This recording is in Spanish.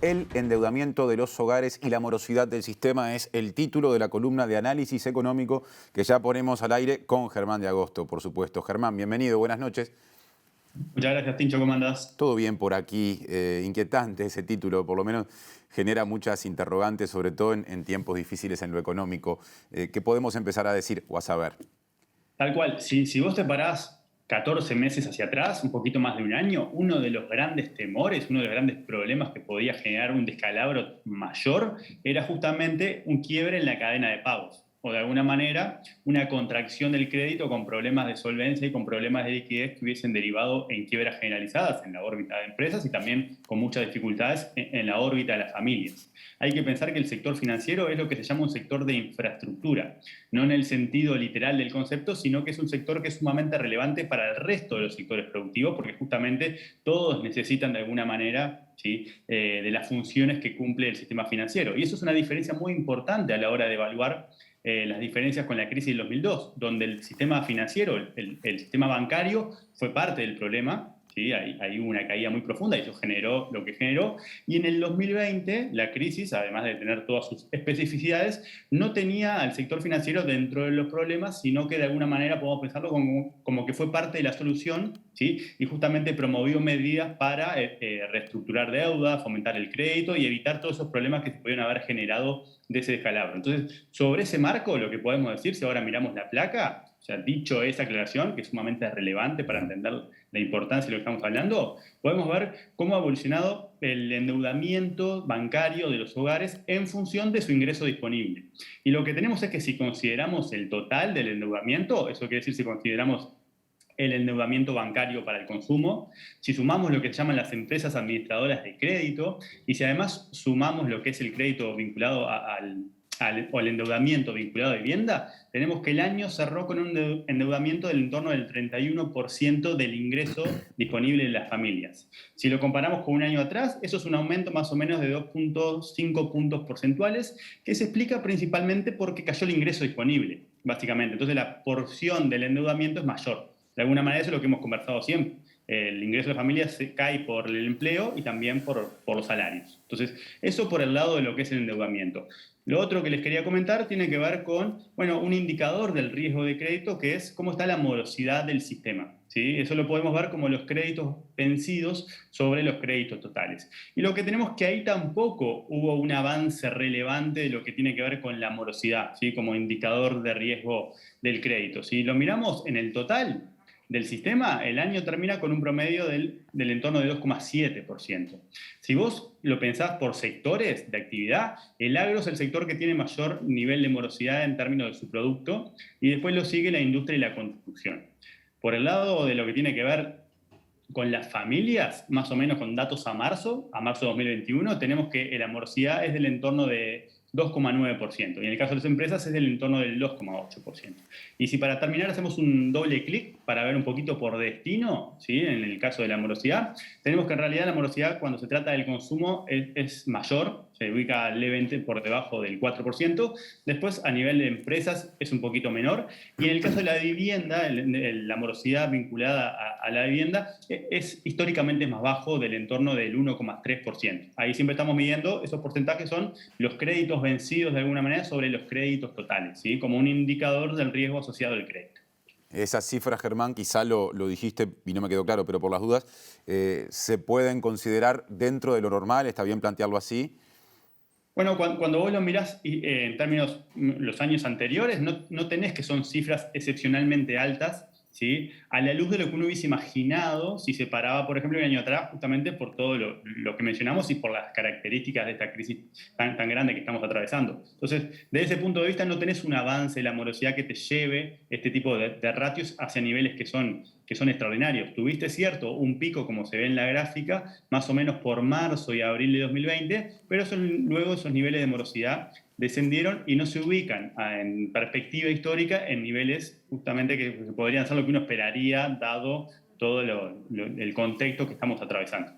El endeudamiento de los hogares y la morosidad del sistema es el título de la columna de análisis económico que ya ponemos al aire con Germán de Agosto, por supuesto. Germán, bienvenido, buenas noches. Muchas gracias, Tincho. ¿Cómo andás? Todo bien por aquí, inquietante ese título, por lo menos genera muchas interrogantes, sobre todo en tiempos difíciles en lo económico. ¿Qué podemos empezar a decir o a saber? Tal cual, si vos te parás 14 meses hacia atrás, un poquito más de un año, uno de los grandes temores, uno de los grandes problemas que podía generar un descalabro mayor era justamente un quiebre en la cadena de pagos. O de alguna manera, una contracción del crédito con problemas de solvencia y con problemas de liquidez que hubiesen derivado en quiebras generalizadas en la órbita de empresas y también con muchas dificultades en la órbita de las familias. Hay que pensar que el sector financiero es lo que se llama un sector de infraestructura, no en el sentido literal del concepto, sino que es un sector que es sumamente relevante para el resto de los sectores productivos, porque justamente todos necesitan de alguna manera, ¿sí?, de las funciones que cumple el sistema financiero. Y eso es una diferencia muy importante a la hora de evaluar las diferencias con la crisis del 2002, donde el sistema financiero, el sistema bancario, fue parte del problema. ¿Sí? Hay una caída muy profunda y eso generó lo que generó. Y en el 2020, la crisis, además de tener todas sus especificidades, no tenía al sector financiero dentro de los problemas, sino que de alguna manera podemos pensarlo como que fue parte de la solución, ¿sí? Y justamente promovió medidas para reestructurar deuda, fomentar el crédito y evitar todos esos problemas que se pudieron haber generado de ese descalabro. Entonces, sobre ese marco, lo que podemos decir, si ahora miramos la placa, o sea, dicho esa aclaración, que es sumamente relevante para entender la importancia de lo que estamos hablando, podemos ver cómo ha evolucionado el endeudamiento bancario de los hogares en función de su ingreso disponible. Y lo que tenemos es que si consideramos el total del endeudamiento, eso quiere decir si consideramos el endeudamiento bancario para el consumo, si sumamos lo que se llaman las empresas administradoras de crédito y si además sumamos lo que es el crédito vinculado o el endeudamiento vinculado a vivienda, tenemos que el año cerró con un endeudamiento del entorno del 31% del ingreso disponible de las familias. Si lo comparamos con un año atrás, eso es un aumento más o menos de 2,5 puntos porcentuales, que se explica principalmente porque cayó el ingreso disponible, básicamente. Entonces la porción del endeudamiento es mayor. De alguna manera eso es lo que hemos conversado siempre. El ingreso de las familias se cae por el empleo y también por los salarios. Entonces, eso por el lado de lo que es el endeudamiento. Lo otro que les quería comentar tiene que ver con, bueno, un indicador del riesgo de crédito que es cómo está la morosidad del sistema. ¿Sí? Eso lo podemos ver como los créditos vencidos sobre los créditos totales. Y lo que tenemos que ahí tampoco hubo un avance relevante de lo que tiene que ver con la morosidad, ¿sí?, como indicador de riesgo del crédito. Si lo miramos en el total del sistema, el año termina con un promedio del entorno de 2,7%. Si vos lo pensás por sectores de actividad, el agro es el sector que tiene mayor nivel de morosidad en términos de su producto y después lo sigue la industria y la construcción. Por el lado de lo que tiene que ver con las familias, más o menos con datos a marzo de 2021, tenemos que la morosidad es del entorno de 2,9%. Y en el caso de las empresas es del entorno del 2,8%. Y si para terminar hacemos un doble clic para ver un poquito por destino, ¿sí?, en el caso de la morosidad, tenemos que en realidad la morosidad cuando se trata del consumo es mayor, se ubica levemente por debajo del 4%. Después a nivel de empresas es un poquito menor. Y en el caso de la vivienda, la morosidad vinculada a la vivienda es históricamente más bajo, del entorno del 1,3%. Ahí siempre estamos midiendo, esos porcentajes son los créditos vencidos de alguna manera sobre los créditos totales, ¿sí?, como un indicador del riesgo asociado al crédito. Esas cifras, Germán, quizá lo dijiste y no me quedó claro, pero por las dudas, ¿se pueden considerar dentro de lo normal? ¿Está bien plantearlo así? Bueno, cuando vos lo mirás en términos los años anteriores, no tenés que son cifras excepcionalmente altas, ¿sí?, a la luz de lo que uno hubiese imaginado si se paraba, por ejemplo, un año atrás, justamente por todo lo que mencionamos y por las características de esta crisis tan grande que estamos atravesando. Entonces, desde ese punto de vista, no tenés un avance de la morosidad que te lleve este tipo de ratios hacia niveles que son extraordinarios. Tuviste, cierto, un pico, como se ve en la gráfica, más o menos por marzo y abril de 2020, pero luego esos niveles de morosidad descendieron y no se ubican en perspectiva histórica en niveles justamente que podrían ser lo que uno esperaría dado todo el contexto que estamos atravesando.